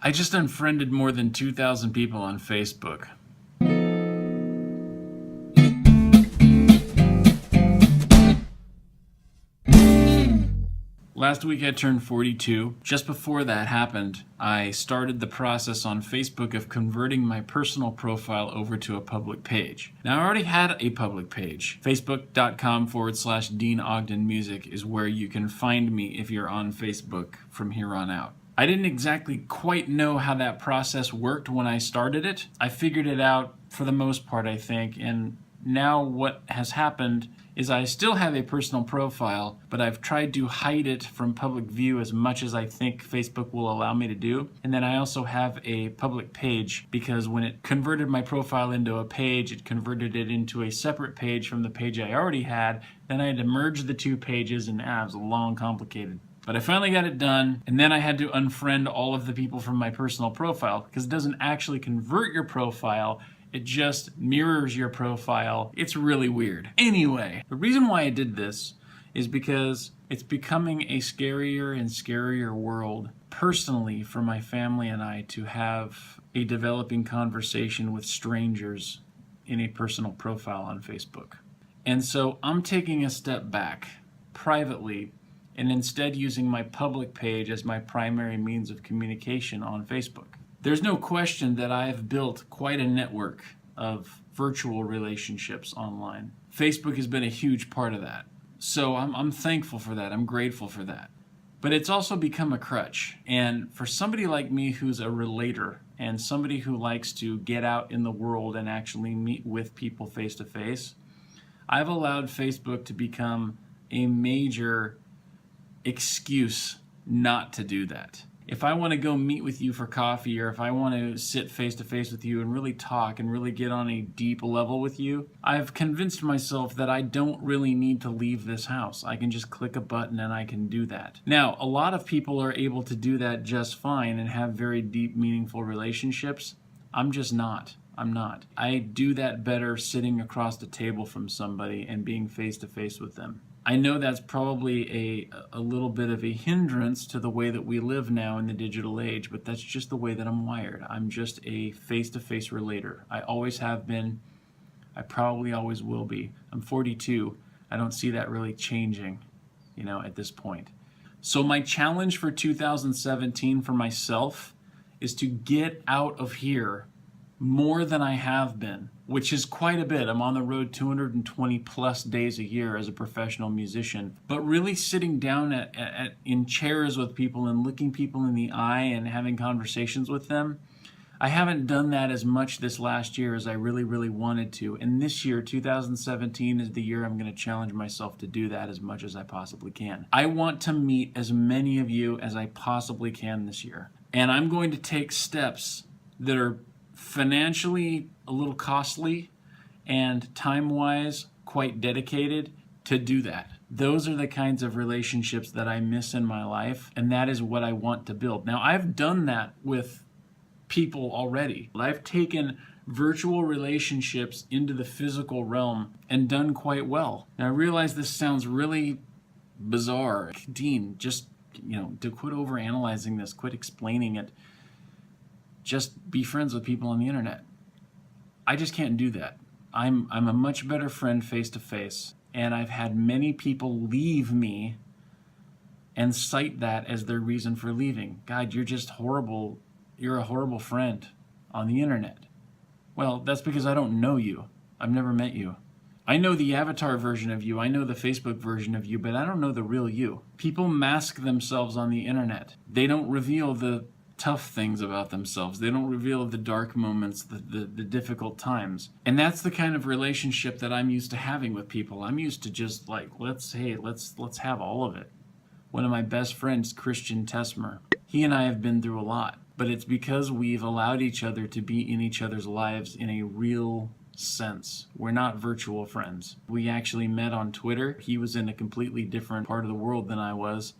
I just unfriended more than 2,000 people on Facebook. Last week I turned 42. Just before that happened, I started the process on Facebook of converting my personal profile over to a public page. Now I already had a public page. Facebook.com/Dean Ogden Music is where you can find me if you're on Facebook from here on out. I didn't exactly quite know how that process worked when I started it. I figured it out for the most part, I think, and now what has happened is I still have a personal profile, but I've tried to hide it from public view as much as I think Facebook will allow me to do. And then I also have a public page because when it converted my profile into a page, it converted it into a separate page from the page I already had. Then I had to merge the two pages, and it was long, complicated. But I finally got it done, and then I had to unfriend all of the people from my personal profile because it doesn't actually convert your profile. It just mirrors your profile. It's really weird. Anyway, the reason why I did this is because it's becoming a scarier and scarier world personally for my family and I to have a developing conversation with strangers in a personal profile on Facebook. And so I'm taking a step back privately and instead using my public page as my primary means of communication on Facebook. There's no question that I've built quite a network of virtual relationships online. Facebook has been a huge part of that. So I'm thankful for that. I'm grateful for that. But it's also become a crutch. And for somebody like me who's a relator and somebody who likes to get out in the world and actually meet with people face to face, I've allowed Facebook to become a major excuse not to do that. If I want to go meet with you for coffee, or if I want to sit face to face with you and really talk and really get on a deep level with you, I've convinced myself that I don't really need to leave this house. I can just click a button and I can do that. Now, a lot of people are able to do that just fine and have very deep, meaningful relationships. I'm just not. I'm not. I do that better sitting across the table from somebody and being face to face with them. I know that's probably a little bit of a hindrance to the way that we live now in the digital age, but that's just the way that I'm wired. I'm just a face-to-face relator. I always have been. I probably always will be. I'm 42. I don't see that really changing, at this point. So my challenge for 2017 for myself is to get out of here more than I have been, which is quite a bit. I'm on the road 220 plus days a year as a professional musician, but really sitting down in chairs with people and looking people in the eye and having conversations with them, I haven't done that as much this last year as I really, really wanted to. And this year, 2017, is the year I'm going to challenge myself to do that as much as I possibly can. I want to meet as many of you as I possibly can this year. And I'm going to take steps that are financially a little costly and time-wise quite dedicated to do that. Those are the kinds of relationships that I miss in my life, and that is what I want to build. Now, I've done that with people already. I've taken virtual relationships into the physical realm and done quite well. Now, I realize this sounds really bizarre. Dean, just, to quit overanalyzing this, quit explaining it. Just be friends with people on the internet. I just can't do that. I'm a much better friend face to face, and I've had many people leave me and cite that as their reason for leaving. God, you're just horrible. You're a horrible friend on the internet. Well, that's because I don't know you. I've never met you. I know the avatar version of you. I know the Facebook version of you, but I don't know the real you. People mask themselves on the internet. They don't reveal the tough things about themselves. They don't reveal the dark moments, the difficult times. And that's the kind of relationship that I'm used to having with people. I'm used to just let's have all of it. One of my best friends, Christian Tesmer, he and I have been through a lot, but it's because we've allowed each other to be in each other's lives in a real sense. We're not virtual friends. We actually met on Twitter. He was in a completely different part of the world than I was,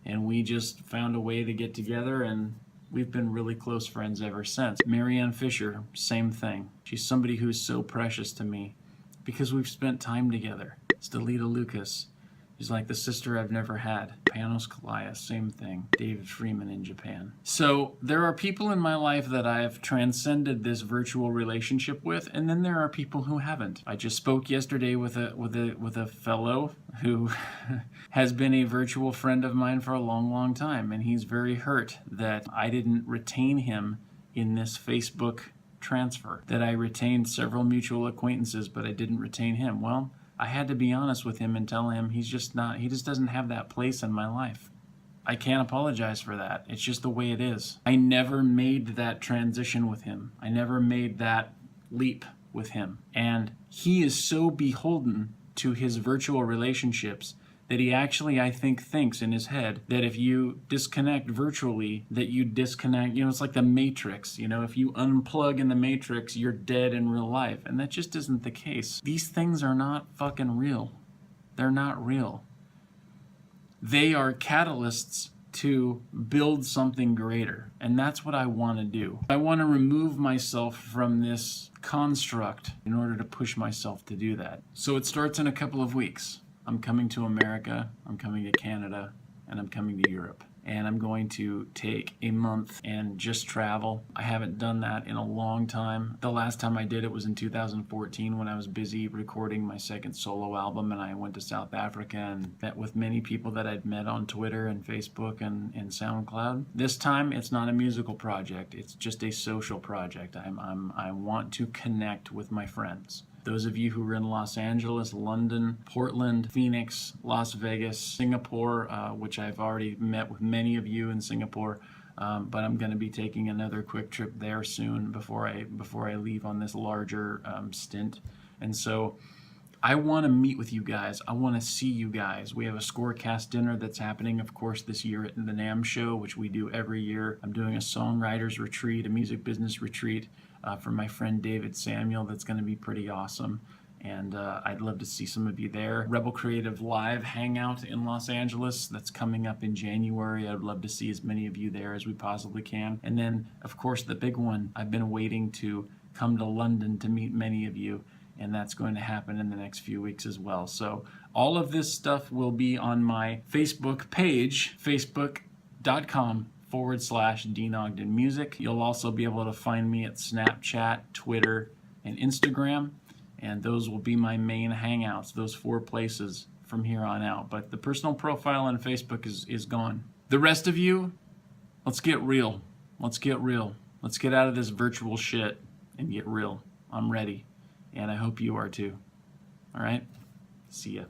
and we just found a way to get together, and we've been really close friends ever since. Marianne Fisher, same thing. She's somebody who's so precious to me because we've spent time together. Stelita Lucas, He's like the sister I've never had. Panos Kalaya, same thing. David Freeman in Japan. So there are people in my life that I have transcended this virtual relationship with, and then there are people who haven't. I just spoke yesterday with a fellow who has been a virtual friend of mine for a long, long time, and he's very hurt that I didn't retain him in this Facebook transfer, that I retained several mutual acquaintances, but I didn't retain him. Well, I had to be honest with him and tell him he just doesn't have that place in my life. I can't apologize for that. It's just the way it is. I never made that transition with him. I never made that leap with him. And he is so beholden to his virtual relationships that he actually, I think, thinks in his head that if you disconnect virtually, that you disconnect, it's like the Matrix, if you unplug in the Matrix, you're dead in real life. And that just isn't the case. These things are not fucking real. They're not real. They are catalysts to build something greater. And that's what I want to do. I want to remove myself from this construct in order to push myself to do that. So it starts in a couple of weeks. I'm coming to America, I'm coming to Canada, and I'm coming to Europe. And I'm going to take a month and just travel. I haven't done that in a long time. The last time I did it was in 2014 when I was busy recording my second solo album, and I went to South Africa and met with many people that I'd met on Twitter and Facebook and SoundCloud. This time it's not a musical project, it's just a social project. I want to connect with my friends. Those of you who are in Los Angeles, London, Portland, Phoenix, Las Vegas, Singapore, which I've already met with many of you in Singapore, but I'm going to be taking another quick trip there soon before I leave on this larger stint. And so I want to meet with you guys. I want to see you guys. We have a Scorecast dinner that's happening, of course, this year at the NAMM show, which we do every year. I'm doing a songwriters retreat, a music business retreat for my friend David Samuel. That's going to be pretty awesome. And I'd love to see some of you there. Rebel Creative Live Hangout in Los Angeles, that's coming up in January. I'd love to see as many of you there as we possibly can. And then, of course, the big one, I've been waiting to come to London to meet many of you, and that's going to happen in the next few weeks as well. So all of this stuff will be on my Facebook page, facebook.com/Dean Ogden Music. You'll also be able to find me at Snapchat, Twitter, and Instagram. And those will be my main hangouts, those 4 places from here on out. But the personal profile on Facebook is gone. The rest of you, let's get real. Let's get real. Let's get out of this virtual shit and get real. I'm ready. And I hope you are too. All right? See ya.